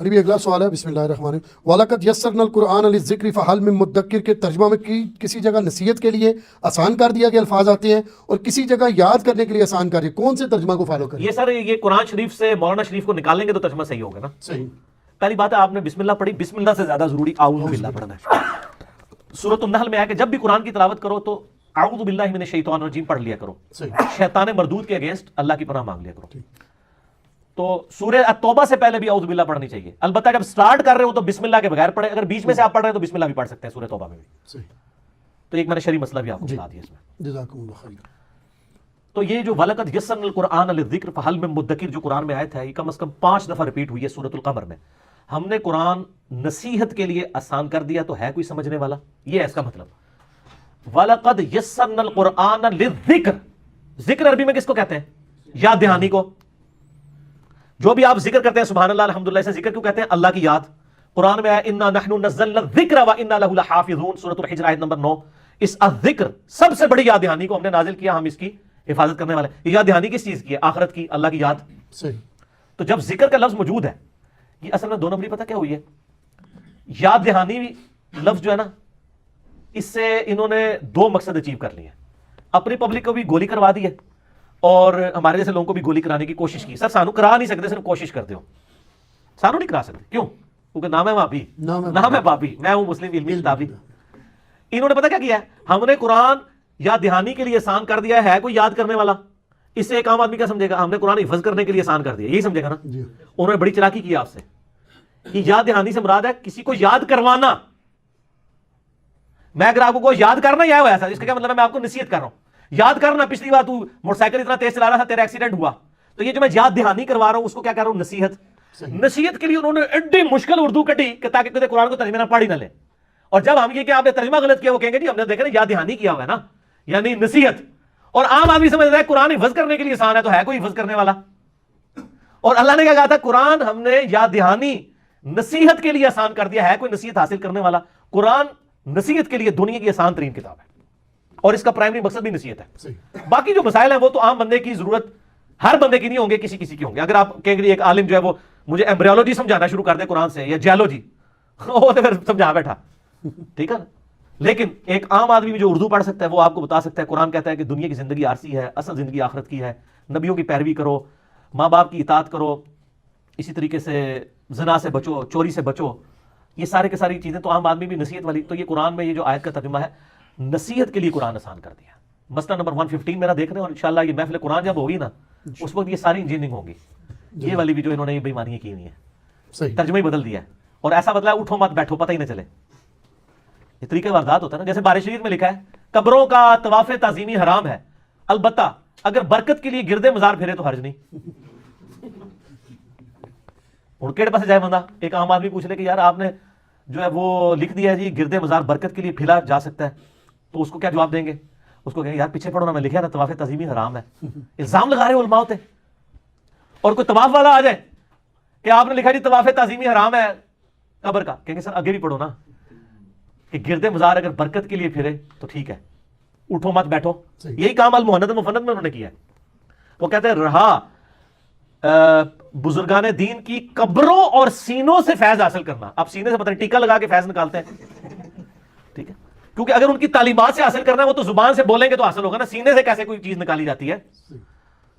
علی بھی اگلا سوال ہے، بسم اللہ الرحمن الرحیم۔ وَلَقَدْ يَسَّرْنَا الْقُرْآنَ لِلذِّكْرِ فَهَلْ مِن مُدَّكِّرٍ کے ترجمہ میں کسی جگہ نصیحت کے لیے آسان کر دیا کہ الفاظ آتے ہیں، اور کسی جگہ یاد کرنے کے لیے آسان کر دیا، کون سے ترجمہ کو فالو کریں؟ یہ سر یہ قرآن شریف سے مولانا شریف کو نکالیں گے تو ترجمہ صحیح ہوگا نا۔ صحیح۔ پہلی بات ہے آپ نے بسم اللہ پڑھی، بسم اللہ سے زیادہ ضروری اعوذ باللہ پڑھنا ہے۔ سورۃ النحل میں ہے کہ جب بھی قرآن کی تلاوت کرو تو اعوذ باللہ من الشیطان الرجیم پڑھ لیا کرو، شیطان مردود کے اگینسٹ اللہ کی پناہ مانگ لیا کرو۔ تو سورہ التوبہ سے پہلے بھی اعوذ باللہ پڑھنی چاہیے، البتہ جب سٹارٹ کر رہے ہو تو بسم اللہ کے بغیر پڑھیں، اگر بیچ میں سے آپ پڑھ رہے ہیں تو بسم اللہ بھی پڑھ سکتے ہیں سورہ توبہ میں بھی۔ تو ایک میں نے شرعی مسئلہ بھی آپ کو بتا دیا اس میں۔ جزاکم اللہ خیر۔ تو یہ جو وَلَقَدْ يَسَّرْنَا الْقُرْآنَ لِلذِّكْرِ فَهَلْ مِن مُدَّكِرٍ جو قرآن میں آیت ہے، یہ کم از کم 5 دفعہ ریپیٹ ہوئی ہے سورۃ القمر میں۔ ہم نے قرآن نصیحت کے لیے آسان کر دیا تو ہے کوئی سمجھنے والا؟ یہ ہے اس کا مطلب۔ وَلَقَدْ يَسَّرْنَا الْقُرْآنَ لِلذِّكْرِ، ذکر عربی میں کس کو کہتے ہیں؟ یاد دہانی کو۔ جو بھی آپ ذکر کرتے ہیں سبحان اللہ الحمدللہ، اسے ذکر کیوں کہتے ہیں؟ اللہ کی یاد۔ قرآن میں ہے اِنَّا نَحْنُ نَزَّلْنَا الذِّكْرَ وَإِنَّا لَهُ لَحَافِظُونَ، سورۃ الحجر آیت نمبر 9۔ اس الذکر سب سے بڑی یاد دہانی کو ہم نے نازل کیا، ہم اس کی حفاظت کرنے والے۔ یہ یاد دہانی کس چیز کی ہے؟ آخرت کی، اللہ کی یاد۔ صحیح۔ تو جب ذکر کا لفظ موجود ہے، یہ اصل میں 2 نمبری پتہ کیا ہوئی ہے؟ یاد دہانی لفظ جو ہے نا، اس سے انہوں نے 2 مقصد اچیو کر لیے ہیں۔ اپنی پبلک کو بھی گولی کروا دی ہے اور ہمارے جیسے لوگوں کو بھی گولی کرانے کی کوشش کی۔ سر سانو کرا نہیں سکتے، صرف کوشش کرتے ہو، سانو نہیں کرا سکتے۔ کیوں؟ کیونکہ نام ہے بابی، نام ہے بابی، میں ہوں مسلم علمی کتابی۔ انہوں نے پتہ کیا کیا ہے؟ ہم نے قرآن یاد دہانی کے لیے آسان کر دیا ہے، کوئی یاد کرنے والا؟ اس سے ایک عام آدمی کیا سمجھے گا؟ ہم نے قرآن حفظ کرنے کے لیے آسان کر دیا، یہی سمجھے گا نا۔ انہوں نے بڑی چلاکی کی آپ سے کہ یاد دہانی سے مراد ہے کسی کو یاد کروانا۔ میں اگر آپ کو کوئی یاد کرنا یا ایسا، اس کا کیا مطلب ہے؟ میں آپ کو نصیحت کر رہا ہوں۔ یاد کرنا، پچھلی بار تو موٹر سائیکل اتنا تیز چلا رہا تھا، تیرا ایکسیڈنٹ ہوا، تو یہ جو میں یاد دہانی کروا رہا ہوں اس کو کیا کر رہا ہوں؟ نصیحت۔ نصیحت کے لیے انہوں نے ایڈی مشکل اردو کٹی کہ تاکہ کسی قرآن کو ترجمہ نہ پڑھ ہی نہ لے۔ اور جب ہم یہ کہ آپ نے ترجمہ غلط کیا، وہ کہیں گے جی ہم نے دیکھا نا یاد دہانی کیا ہوا ہے نا، یعنی نصیحت۔ اور عام آدمی سمجھتا ہے قرآن حفظ کرنے کے لیے آسان ہے، تو ہے کوئی حفظ کرنے والا؟ اور اللہ نے کیا کہا تھا؟ قرآن ہم نے یاد دہانی نصیحت کے لیے آسان کر دیا، ہے کوئی نصیحت حاصل کرنے والا؟ قرآن نصیحت کے لیے دنیا کی آسان ترین کتاب ہے، اور اس کا پرائمری مقصد بھی نصیحت ہے۔ باقی جو مسائل ہیں وہ تو عام بندے کی ضرورت، ہر بندے کی نہیں ہوں گے، کسی کسی کی ہوں گے۔ اگر آپ کہیں گے ایک عالم جو ہے وہ مجھے ایمبریولوجی سمجھانا شروع کر دے قرآن سے، یا جیولوجی، وہ تو پھر سمجھا بیٹھا، ٹھیک ہے نا۔ لیکن ایک عام آدمی بھی جو اردو پڑھ سکتا ہے وہ آپ کو بتا سکتا ہے قرآن کہتا ہے کہ دنیا کی زندگی عارضی ہے، اصل زندگی آخرت کی ہے، نبیوں کی پیروی کرو، ماں باپ کی اطاعت کرو، اسی طریقے سے زنا سے بچو، چوری سے بچو، یہ سارے کے ساری چیزیں تو عام آدمی بھی نصیحت والی۔ تو یہ قرآن میں یہ جو آیت کا ترجمہ ہے، نصیحت کے لیے قرآن آسان کر دیا۔ مسئلہ نمبر 115 میرا دیکھ رہے ہیں، اور انشاءاللہ یہ محفل قرآن جب ہوگی نا اس وقت یہ ساری انجینئرنگ ہوگی، یہ والی بھی جو انہوں نے یہ بےایمانیاں کی ہوئی ہیں، ترجمہ ہی بدل دیا ہے، اور ایسا بدلا ہے اٹھو مت بیٹھو پتہ ہی نہ چلے۔ یہ طریقہ واردات ہوتا ہے نا، جیسے بارش شریف میں لکھا ہے قبروں کا طواف تعظیمی حرام ہے، البتہ اگر برکت کے لیے گردے مزار پھرے تو حرج نہیں۔ ہوں کہڑے پاسے جائے بندہ؟ ایک عام آدمی پوچھ لے کہ یار آپ نے جو ہے وہ لکھ دیا ہے جی گردے مزار برکت کے لیے پھیلا جا سکتا ہے، تو اس کو کیا جواب دیں گے؟ اس کو کہیں گے یار پیچھے پڑھو نا، میں لکھا نا طواف تعظیمی حرام ہے۔ الزام لگا رہے ہیں علماء ہوتے، اور کوئی طواف والا آ جائے کہ آپ نے لکھا جی طواف تعظیمی حرام ہے قبر کا، کہیں گے سر آگے بھی پڑھو نا کہ گردے مزار اگر برکت کے لیے پھرے تو ٹھیک ہے، اٹھو مت بیٹھو۔ یہی کام المہند مفند میں انہوں نے کیا ہے۔ وہ کہتے ہیں رہا بزرگان دین کی قبروں اور سینوں سے فیض حاصل کرنا۔ آپ سینے سے پتہ نہیں ٹیکا لگا کے فیض نکالتے ہیں، ٹھیک ہے، کیونکہ اگر ان کی تعلیمات سے حاصل کرنا ہے وہ تو زبان سے بولیں گے تو حاصل ہوگا نا، سینے سے کیسے کوئی چیز نکالی جاتی ہے؟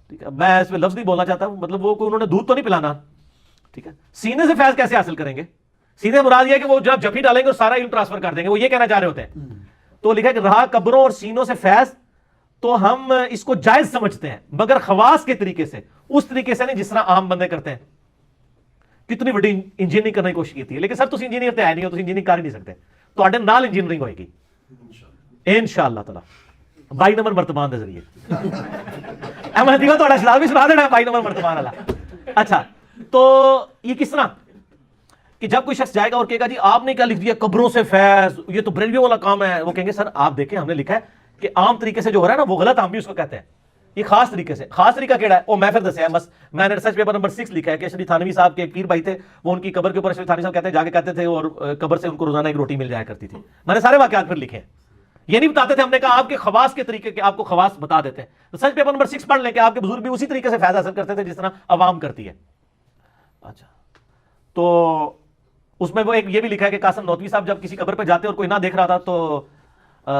ٹھیک ہے، میں اس میں لفظ نہیں بولنا چاہتا، مطلب وہ انہوں نے دودھ تو نہیں پلانا، ٹھیک ہے، سینے سے فیض کیسے حاصل کریں گے؟ سیدھے مراد یہ ہے کہ وہ جب جفی ڈالیں گے اور سارا علم ٹرانسفر کر دیں گے، وہ یہ کہنا چاہ رہے ہوتے ہیں۔ تو لکھا ہے کہ رہا قبروں اور سینوں سے فیض، تو ہم اس کو جائز سمجھتے ہیں مگر خواص کے طریقے سے، اس طریقے سے نہیں جس طرح عام بندے کرتے ہیں۔ کتنی بڑی انجینئرنگ کرنے کی کوشش کی ہے، لیکن سر تسی انجینئر تے ہے نہیں ہو، تسی انجینئرنگ کر ہی نہیں سکتے، تو اڈے نال انجینئرنگ ہوئے گی انشاءاللہ تعالی 22 نمبر مرتبان دے ذریعے۔ احمد دیوا تھوڑا اسلام بھی سنا دینا ہے 22 نمبر مرتبان والا۔ اچھا تو یہ کس طرح کہ جب کوئی شخص جائے گا اور کہے گا جی آپ نے کیا لکھ دیا قبروں سے فیض، یہ تو بریلویوں والا کام ہے، وہ کہیں گے سر آپ دیکھیں ہم نے لکھا ہے کہ عام طریقے سے جو ہو رہا ہے نا وہ غلط، ہم بھی اس کو کہتے ہیں، یہ خاص طریقے سے۔ خاص طریقہ کیڑا ہے وہ میں پھر دسیا، بس میں نے ریسرچ پیپر نمبر 6 لکھا ہے کہ شریف تھانوی صاحب کے ایک پیر بھائی تھے، وہ ان کی قبر کے اوپر شریف تھانوی صاحب کہتے ہیں جا کے کہتے تھے، اور قبر سے ان کو روزانہ ایک روٹی مل جایا کرتی تھی۔ میں نے سارے واقعات پھر لکھے ہیں، یہ نہیں بتاتے تھے، ہم نے کہا آپ کے خواص کے طریقے کے آپ کو خواص بتا دیتے ہیں۔ ریسرچ پیپر نمبر 6 پڑھ لیں کہ آپ کے بزرگ بھی اسی طریقے سے فائدہ حاصل کرتے تھے جس طرح عوام کرتی ہے۔ اچھا تو اس میں وہ ایک یہ بھی لکھا ہے کہ قاسم نوتوی صاحب جب کسی قبر پہ جاتے اور کوئی نہ دیکھ رہا تھا تو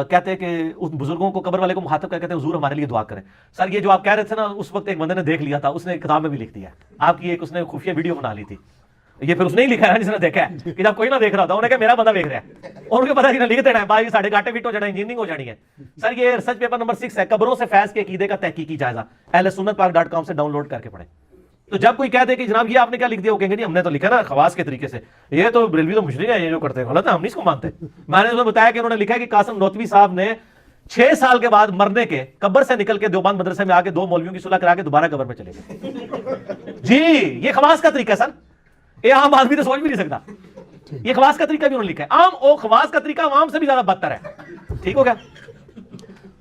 کہتے ہیں کہ اس بزرگوں کو قبر والے کو مخاطب کر کہتے ہیں حضور ہمارے لیے دعا کریں. سر یہ جو آپ کہہ رہے تھے نا اس وقت ایک بندے نے دیکھ لیا تھا, اس نے کتاب میں بھی لکھ دیا ہے, آپ کی ایک اس نے خفیہ ویڈیو بنا لی تھی, یہ پھر اس نے ہی لکھا ہے جس نے دیکھا ہے کہ جب کوئی نہ دیکھ رہا تھا انہیں کہ میرا بندہ دیکھ رہا ہے, اور ان کو پتا لکھ دینا ہے بھائی ساڑھے گاٹے فٹ ہو جانا ہے, انجینئرنگ ہو جانی ہے. سر یہ ریسرچ پیپر نمبر 6 ہے, قبروں سے فیض کے عقیدے کا تحقیقی جائزہ, ahlsunnatpak.com سے ڈاؤن لوڈ کر کے پڑھیں. تو جب کوئی کہہ دے کہ جناب یہ آپ نے کیا لکھ دیا, وہ کہیں گے جی ہم نے تو لکھا نا خواص کے طریقے سے, یہ تو بریلوی تو مشرک ہے, یہ جو کرتے ہیں غلط ہے, ہم نہیں اس کو مانتے. میں نے بتایا کہ انہوں نے لکھا ہے کہ قاسم نوتوی صاحب نے 6 سال کے بعد مرنے کے قبر سے نکل کے دیوبند مدرسے میں آ کے 2 مولویوں کی صلح کرا کے دوبارہ قبر میں چلے گئے. جی یہ خواص کا طریقہ ہے سر, یہ عام آدمی تو سوچ بھی نہیں سکتا. یہ خواص کا طریقہ بھی انہوں نے لکھا ہے, عام او خواص کا طریقہ عوام سے بھی زیادہ بدتر ہے. ٹھیک ہو گیا.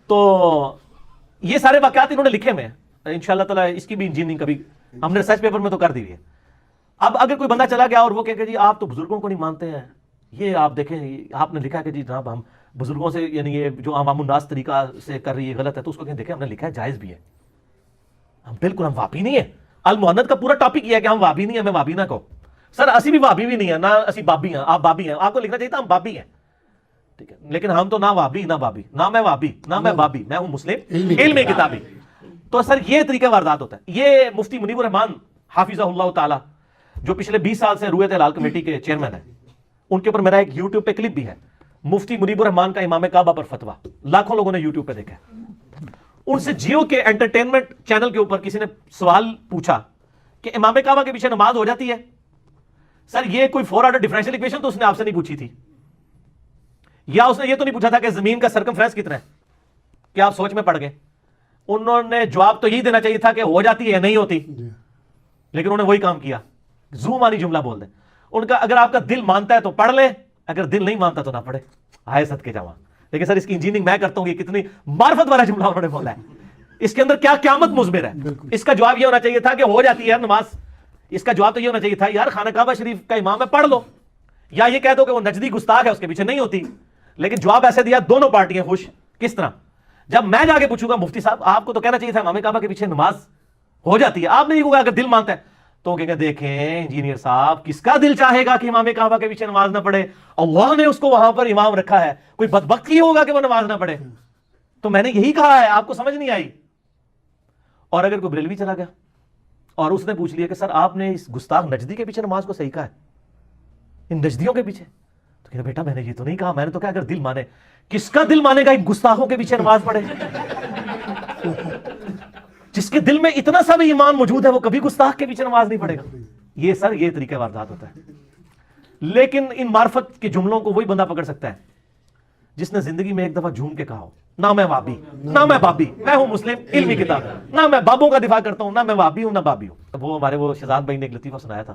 تو یہ سارے واقعات انہوں نے لکھے میں, انشاءاللہ تعالی اس کی بھی انجینئرنگ کبھی ہم نے ریسرچ پیپر میں تو کر دی ہے. اب اگر کوئی بندہ چلا گیا اور وہ کہے کہ جی آپ تو بزرگوں کو نہیں مانتے ہیں, یہ آپ دیکھیں آپ نے لکھا کہ جی جناب ہم بزرگوں سے یعنی یہ جو عوام الناس طریقہ سے کر رہی ہے غلط ہے, تو اس کو کہیں دیکھیں ہم نے لکھا ہے جائز بھی ہے. ہم بالکل ہم وابی نہیں ہیں. المحنت کا پورا ٹاپک یہ ہے کہ ہم وابی نہیں ہیں, ہمیں وابی نہ کہو. سر اسی بھی وابی بھی نہیں ہے, نہ اسی بابی ہیں, آپ بابی ہیں, آپ کو لکھنا چاہیے تھا ہم بابی ہیں. ٹھیک ہے, لیکن ہم تو نہ وابی نہ بابی, نہ میں وابی نہ میں بابی, میں ہوں مسلم علم کتابی. تو سر یہ طریقہ واردات ہوتا ہے. یہ مفتی منیب الرحمان حافظہ اللہ تعالی جو پچھلے 20 سال سے رویت ہلال کمیٹی کے چیئرمین ہیں, ان کے اوپر میرا ایک یوٹیوب پہ کلپ بھی ہے, مفتی منیب الرحمان کا امام کعبہ پر فتویٰ, لاکھوں لوگوں نے یوٹیوب پہ دیکھا ہے. ان سے جیو کے انٹرٹینمنٹ چینل کے اوپر کسی نے سوال پوچھا کہ امام کعبہ کے پیچھے نماز ہو جاتی ہے. سر یہ کوئی 4 آرڈر ڈیفرنشیل ایکویشن تو اس نے آپ سے نہیں پوچھی تھی, یا اس نے یہ تو نہیں پوچھا تھا کہ زمین کا سرکمفرنس کتنا ہے, کیا آپ سوچ میں پڑ گئے. انہوں نے جواب تو یہی دینا چاہیے تھا کہ ہو جاتی ہے یا نہیں ہوتی, لیکن انہوں نے وہی کام کیا, زوم والی جملہ بول دیں. ان کا اگر آپ کا دل مانتا ہے تو پڑھ لے, اگر دل نہیں مانتا تو نہ پڑھے, آئے صدقے جاواں. لیکن سر اس کی انجینئرنگ میں کرتا ہوں, یہ کتنی معرفت والا جملہ انہوں نے بولا ہے, اس کے اندر کیا قیامت مضمر ہے. اس کا جواب یہ ہونا چاہیے تھا کہ ہو جاتی ہے نماز, اس کا جواب تو یہ ہونا چاہیے تھا یار خانہ کعبہ شریف کا امام ہے پڑھ لو, یا یہ کہہ دو کہ وہ نجدی گستاخ ہے اس کے پیچھے نہیں ہوتی. لیکن جواب ایسے دیا دونوں پارٹیاں خوش. کس طرح؟ جب میں جا کے پوچھوں گا مفتی صاحب آپ کو تو کہنا چاہیے تھا امام کعبہ کے پیچھے نماز ہو جاتی ہے, آپ نے یہ کہا اگر دل مانتا ہے, تو کہیں گے دیکھیں انجینئر صاحب کس کا دل چاہے گا کہ امام کعبہ کے پیچھے نماز نہ پڑھے, اللہ نے اس کو وہاں پر امام رکھا ہے, کوئی بدبخت ہی ہوگا کہ وہ نماز نہ پڑھے. تو میں نے یہی کہا ہے, آپ کو سمجھ نہیں آئی. اور اگر کوئی بریلوی چلا گیا اور اس نے پوچھ لیا کہ سر آپ نے اس گستاخ نجدی کے پیچھے نماز کو صحیح کہا ہے, ان نجدیوں کے پیچھے, تو کہا بیٹا میں نے یہ تو نہیں کہا, میں نے تو کہا اگر دل مانے. کس کا دل مانے گا ان گستاخوں کے پیچھے نماز پڑھے؟ جس کے دل میں اتنا سا بھی ایمان موجود ہے وہ کبھی گستاخ کے پیچھے نماز نہیں پڑھے گا. یہ سر یہ طریقہ واردات ہوتا ہے. لیکن ان معرفت کے جملوں کو وہی بندہ پکڑ سکتا ہے جس نے زندگی میں ایک دفعہ جھوم کے کہا ہو نہ میں وابی نہ میں بابی, میں ہوں مسلم علمی کتاب, نہ میں بابوں کا دفاع کرتا ہوں, نہ میں وابی ہوں نہ بابی ہوں. وہ ہمارے وہ شہزاد بھائی نے ایک لطیفہ سنایا تھا,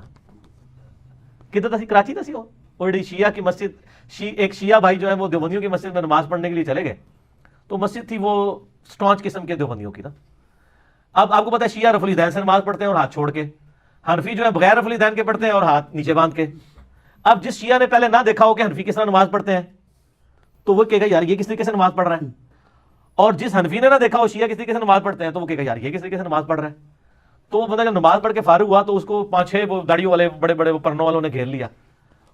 کدھر تھا, کراچی تھا, اور شیعہ کی مسجد, ایک شیعہ بھائی جو ہے وہ دیوبندیوں کی مسجد میں نماز پڑھنے کے لیے چلے گئے. تو مسجد تھی وہ سٹانچ قسم کے دیوبندیوں کی نا. اب آپ کو پتا ہے شیعہ رفع الیدین سے نماز پڑھتے ہیں اور ہاتھ چھوڑ کے, حنفی جو ہے بغیر رفع الیدین کے پڑھتے ہیں اور ہاتھ نیچے باندھ کے. اب جس شیعہ نے پہلے نہ دیکھا ہو کہ حنفی کس طرح نماز پڑھتے ہیں تو وہ کہے گا یار یہ کس طریقے سے نماز پڑھ رہا ہے, اور جس حنفی نے نہ دیکھا ہو شیعہ کس طریقے سے نماز پڑھتے ہیں تو وہ کہے گا یار یہ کس طریقے سے نماز پڑھ رہا ہے. تو وہ بندہ جب نماز پڑھ کے فارغ ہوا تو اس کو 5-6 وہ داڑیوں والے بڑے بڑے پرنوں والوں نے گھیر لیا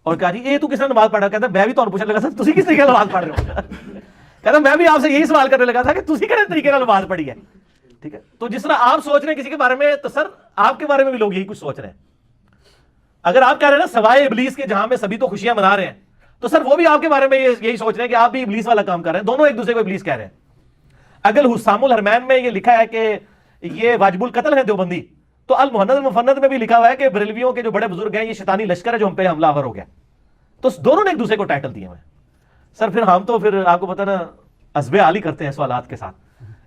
اور کہا جی یہ تو کس طرح نماز پڑھ رہا ہے. کہتا میں بھی تو پوچھنے لگا تھا تسی کس طریقے سے نماز پڑھ رہے ہو. کہتا میں بھی آپ سے یہی سوال کرنے لگا تھا کہ تسی کس طریقے سے نماز پڑھی ہے. ٹھیک ہے, تو جس طرح آپ سوچ رہے ہیں کسی کے بارے میں تو سر آپ کے بارے میں بھی لوگ یہی کچھ سوچ رہے ہیں. اگر آپ کہہ رہے ہیں نا سوائے ابلیس کے جہاں میں سبھی تو خوشیاں منا رہے ہیں, تو سر وہ بھی آپ کے بارے میں یہی سوچ رہے ہیں کہ آپ بھی ابلیس والا کام کر رہے ہیں. دونوں ایک دوسرے کو ابلیس کہہ رہے ہیں. اگر حسام الحرمین میں یہ لکھا ہے کہ یہ واجب القتل ہے دیوبندی, تو المحند المفند میں بھی لکھا ہوا ہے کہ بریلویوں کے جو بڑے بزرگ ہیں یہ شیطانی لشکر ہے جو ہم پہ حملہ آور ہو گیا. تو دونوں نے ایک دوسرے کو ٹائٹل دیے ہوئے. سر پھر ہم تو پھر آپ کو پتہ نا عزب عالی کرتے ہیں سوالات کے ساتھ.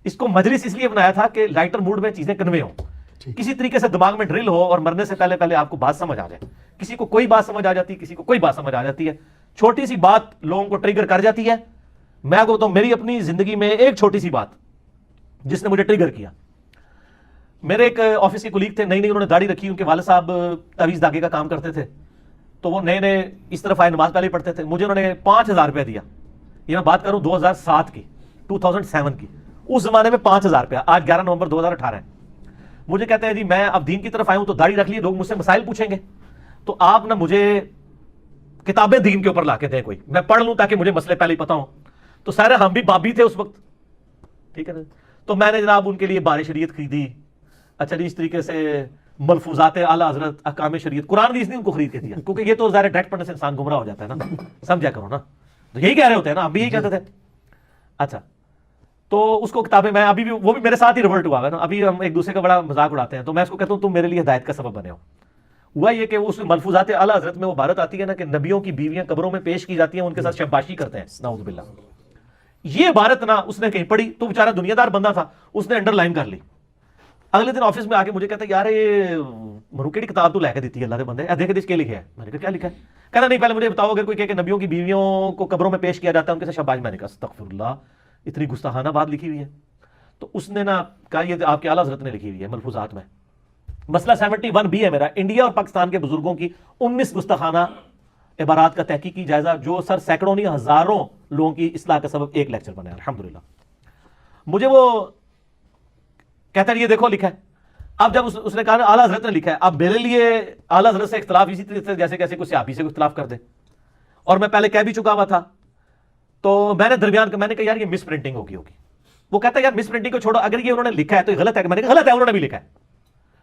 اس کو مجلس اس لیے بنایا تھا کہ لائٹر موڈ میں چیزیں کنوے ہوں, کسی طریقے سے دماغ میں ڈرل ہو اور مرنے سے پہلے پہلے آپ کو بات سمجھ آ جائے. کسی کو کوئی بات سمجھ آ جاتی ہے, کسی کو کوئی بات سمجھ آ جاتی ہے. چھوٹی سی بات لوگوں کو ٹریگر کر جاتی ہے. میں آپ کو بتاؤں میری اپنی زندگی میں ایک چھوٹی سی بات جس نے مجھے ٹریگر کیا. میرے ایک آفس کے کولیگ تھے, نئی نئی انہوں نے داڑھی رکھی, ان کے والد صاحب تعویذ دھاگے کا کام کرتے تھے, تو وہ نئے نئے اس طرف آئے, نماز پہلے پڑھتے تھے. مجھے انہوں نے 5,000 روپیہ دیا. یہ میں بات کروں 2007 کی, 2007 کی. اس زمانے میں 5,000 روپیہ, آج 11 نومبر 2018 ہے. مجھے کہتے ہیں جی میں اب دین کی طرف آیا ہوں تو داڑھی رکھ لی, لوگ مجھ سے مسائل پوچھیں گے, تو آپ نہ مجھے کتابیں دین کے اوپر لا کے دیں کوئی، میں پڑھ لوں تاکہ مجھے مسئلے پہلے ہی پتا ہوں. تو سارے ہم بھی بابی تھے اس وقت، ٹھیک ہے نا. تو میں نے جناب ان کے لیے بار شریعت خریدی. اچھا جی، اس طریقے سے ملفوظات اعلیٰ حضرت، احکام شریعت، قرآن بھی اس نے ان کو خرید کے دیا، کیونکہ یہ تو ظاہر ڈائریکٹ پڑھنے سے انسان گمراہ ہو جاتا ہے نا. سمجھا کرو نا، تو یہی کہہ رہے ہوتے ہیں نا، ہم بھی یہی کہتے تھے. اچھا تو اس کو کتابیں، میں ابھی بھی، وہ بھی میرے ساتھ ہی ریورٹ ہوا ہے نا. ابھی ہم ایک دوسرے کا بڑا مذاق اڑاتے ہیں، تو میں اس کو کہتا ہوں تم میرے لیے ہدایت کا سبب بنے ہو. ہوا یہ کہ اس ملفوظات اعلیٰ حضرت میں وہ عبارت آتی ہے نا کہ نبیوں کی بیویاں قبروں میں پیش کی جاتی ہیں، ان کے ساتھ شباشی کرتے ہیں، نعوذ باللہ. یہ عبارت نا اس نے کہیں پڑھی، تو بیچارہ دنیا دار بندہ تھا، اس نے انڈر لائن کر لی. اگلے دن آفس میں آ کے مجھے کہتا ہے یار یہ مروکیڑی کتاب تو لے کے دیتی ہے اللہ کے بندے، دیکھے اس کے لکھے ہے. میں نے کہا کیا لکھا ہے؟ کہنا نہیں پہلے مجھے بتاؤ، اگر کوئی کہے کہ نبیوں کی بیویوں کو قبروں میں پیش کیا جاتا ہے ان کے ساتھ شباشی. میں نے کہا استغفر اللہ، اتنی گستاخانہ بات لکھی ہوئی ہے. تو اس نے نا کہا یہ آپ کے اعلیٰ حضرت نے لکھی ہوئی ہے ملفوظات میں. مسئلہ 71 ہے میرا، انڈیا اور پاکستان کے بزرگوں کی 19 گستاخانہ عبارات کا تحقیقی جائزہ، جو سر سینکڑوں نہیں ہزاروں لوگوں کی اصلاح کا سبب ایک لیکچر بنا ہے الحمدللہ. مجھے وہ کہتا ہے یہ دیکھو لکھا ہے. اب جب اس نے کہا نا اعلیٰ حضرت نے لکھا ہے، اب میرے لیے اعلیٰ حضرت سے اختلاف اسی طریقے سے جیسے کیسے کوئی صحابی سے اختلاف کر دے، اور میں پہلے کہہ بھی چکا ہوا تھا. تو میں نے درمیان میں نے کہا یار یہ مس پرنٹنگ ہوگی. وہ کہتا ہے یار مس پرنٹنگ کو چھوڑو، اگر یہ انہوں نے لکھا ہے تو یہ غلط ہے. میں نے کہا غلط ہے، انہوں نے بھی لکھا ہے.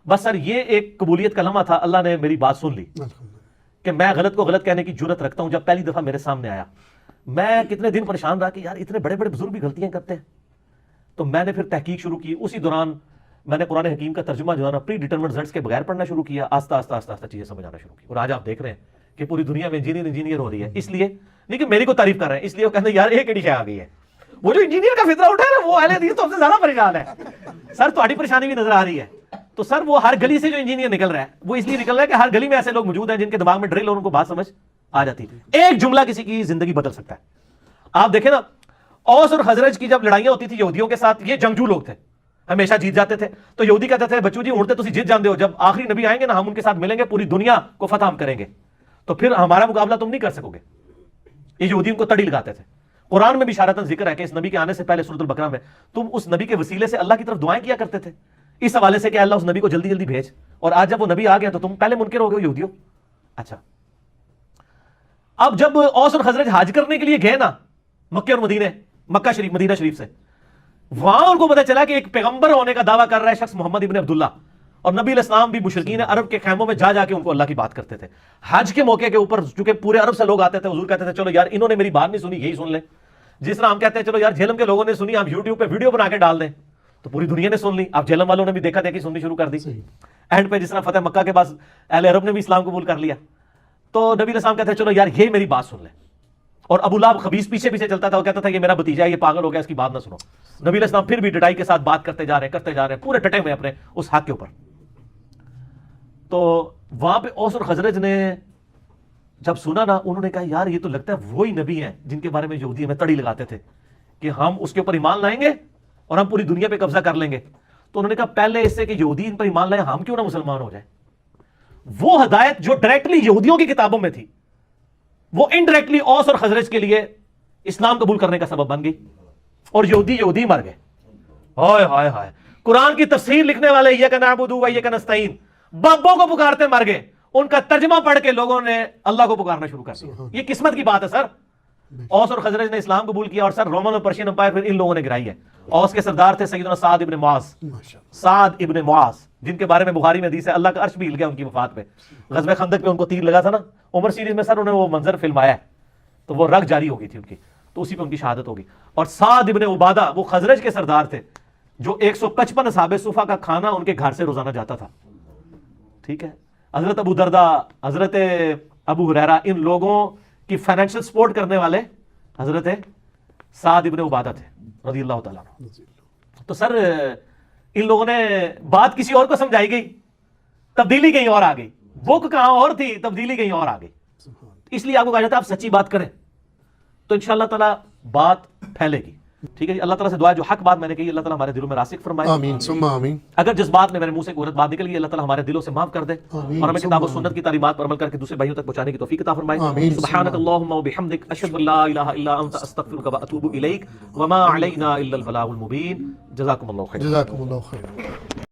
بس سر یہ ایک قبولیت کا لمحہ تھا، اللہ نے میری بات سن لی کہ میں غلط کو غلط کہنے کی جرت رکھتا ہوں. جب پہلی دفعہ میرے سامنے آیا، میں کتنے دن پریشان رہا کہ یار اتنے بڑے بڑے بزرگ بھی غلطیاں کرتے ہیں. تو میں نے پھر تحقیق شروع کی. اسی دوران میں نے قرآن حکیم کا ترجمہ جو ہے نا پری ڈیٹرمنٹ رزلٹس کے بغیر پڑھنا شروع کیا. آہستہ آہستہ چیزیں سمجھ آنا شروع کی. اور آج آپ دیکھ رہے ہیں کہ پوری دنیا میں انجینئر ہو رہی ہے. اس لیے نہیں کہ میری کو تعریف کر رہے ہیں، اس لیے وہ کہتے ہیں یار ایک ایڈی شے آ گئی ہے. وہ جو انجینئر کا فطرہ اٹھا ہے نا، وہ اہل حدیث تو ہم سے زیادہ پریشان ہے. سر تمہاری پریشانی بھی نظر آ رہی ہے. تو سر وہ ہر گلی سے جو انجینئر نکل رہا ہے وہ اس لیے نکل رہا ہے کہ ہر گلی میں ایسے لوگ موجود ہیں جن کے دماغ میں ڈرل اور ان کو بات سمجھ آ جاتی ہے. ایک جملہ کسی کی زندگی بدل سکتا ہے. آپ دیکھیں نا، اوس اور خزرج کی جب لڑائیاں ہوتی تھی یہودیوں کے ساتھ، یہ جنگجو لوگ تھے، ہمیشہ جیت جاتے تھے. تو یہودی کہتے تھے بچو جی اڑتے تسی جیت جاندے ہو، جب آخری نبی آئیں گے نا ہم ان کے ساتھ ملیں گے، پوری دنیا کو فتح ہم کریں گے، تو پھر ہمارا مقابلہ تم نہیں کر سکو گے. یہ یہودی ان کو تڑی لگاتے تھے. قرآن میں بھی اشارتاً ذکر ہے کہ اس نبی کے آنے سے پہلے سورۃ البقرہ میں تم اس نبی کے وسیلے سے اللہ کی طرف دعائیں کیا کرتے تھے، اس حوالے سے کہ اللہ اس نبی کو جلدی جلدی بھیج. اور آج جب وہ نبی آ گیا تو تم پہلے منکر ہو گئے یہودیوں. اچھا اب جب اوس اور خزرج حج کرنے کے لیے گئے نا مکہ اور مدینہ شریف سے، وہاں ان کو پتہ چلا کہ ایک پیغمبر ہونے کا دعویٰ کر رہا ہے شخص محمد ابن عبداللہ، اور نبی علیہ السلام بھی مشرکین عرب کے خیموں میں جا کے ان کو اللہ کی بات کرتے تھے. حج کے موقع کے اوپر چونکہ پورے عرب سے لوگ آتے تھے، حضور کہتے تھے چلو یار انہوں نے میری بات نہیں سنی، یہی سن لیں. جس طرح ہم کہتے ہیں چلو یار جہلم کے لوگوں نے سنی، آپ یوٹیوب پہ ویڈیو بنا کے ڈال دیں، تو پوری دنیا نے سن لی. آپ جہلم والوں نے بھی دیکھا دیکھی سننی شروع کر دی. اینڈ پہ جس طرح فتح مکہ کے بعد اہل عرب نے بھی اسلام قبول کر لیا. تو نبی علیہ السلام کہتے ہیں چلو یار یہ میری بات سن لیں. اور ابو لہب خبیث پیچھے پیچھے چلتا تھا، وہ کہتا تھا یہ میرا بھتیجا ہے، یہ پاگل ہو گیا، اس کی بات نہ سنو. نبی علیہ السلام پھر بھی ڈٹائی کے ساتھ بات کرتے جا رہے ہیں پورے ڈٹے ہوئے اپنے اس حق کے اوپر. تو وہاں پہ اوس اور خزرج نے جب سنا نا، انہوں نے کہا یار یہ تو لگتا ہے وہی نبی ہیں جن کے بارے میں یہودی ہمیں تڑی لگاتے تھے کہ ہم اس کے اوپر ایمان لائیں گے اور ہم پوری دنیا پہ قبضہ کر لیں گے. تو انہوں نے کہا پہلے اس سے کہ یہودی ان پر ایمان لائیں، ہم کیوں نہ مسلمان ہو جائیں. وہ ہدایت جو ڈائریکٹلی یہودیوں کی کتابوں میں تھی، وہ انڈائریکٹلی اوس اور خزرج کے لیے اسلام قبول کرنے کا سبب بن گئی، اور یہودی مر گئے. ہائے ہائے ہائے. قرآن کی تفسیر لکھنے والے ایاک نعبد و ایاک نستعین بابوں کو پکارتے مر گئے. ان کا ترجمہ پڑھ کے لوگوں نے اللہ کو پکارنا شروع کر دیا. یہ قسمت کی بات ہے سر. اوس اور خزرج نے اسلام قبول کیا، اور سر رومن اور پرشین امپائر پھر ان لوگوں نے گرائی ہے. اوس کے سردار تھے سیدنا سعد ابن معاذ، جن کے بارے میں بخاری میں حدیث ہے اللہ کا عرش بھی ہل گیا ان کی وفات پہ. غزوہ خندق پہ ان کو تیر لگا تھا نا، عمر سیریز میں سر انہوں نے وہ منظر فلمایا ہے، تو وہ رگ جاری ہو گئی تھی ان کی، تو اسی پہ ان کی شہادت ہوگی. اور سعد ابن عبادہ وہ خزرج کے سردار تھے جو 155 اصحاب صفا کا کھانا ان کے گھر سے روزانہ جاتا تھا. ٹھیک ہے. حضرت ابو دردہ، حضرت ابو ہریرہ، ان لوگوں کی فائنینشل سپورٹ کرنے والے حضرت سعد ابن عبادہ تھے رضی اللہ تعالیٰ عنہ. تو سر ان لوگوں نے بات کسی اور کو سمجھائی گئی، تبدیلی کہیں اور آ گئی. بک کہاں اور تھی، تبدیلی کہیں اور آ گئی. اس لیے آپ کو کہا جاتا ہے آپ سچی بات کریں تو انشاءاللہ تعالیٰ بات پھیلے گی. ٹھیک ہے جی. اللہ تعالیٰ سے دعا ہے جو حق بات میں نے کہی اللہ تعالیٰ ہمارے دلوں میں راسخ فرمائے. آمین ثم آمین. اگر جس بات میں میرے منہ سے غلط بات نکل گئی اللہ تعالیٰ ہمارے دلوں سے معاف کر دے اور ہمیں کتاب و سنت کی تعلیمات پر عمل کر کے دوسرے بھائیوں تک پہنچانے کی توفیق عطا فرمائے. سبحانک اللہم و بحمدک اشہد ان لا الہ الا انت استغفرک و اتوب الیک وما علینا الا البلاغ المبین. جزاکم اللہ خیر. جزاکم اللہ خیر.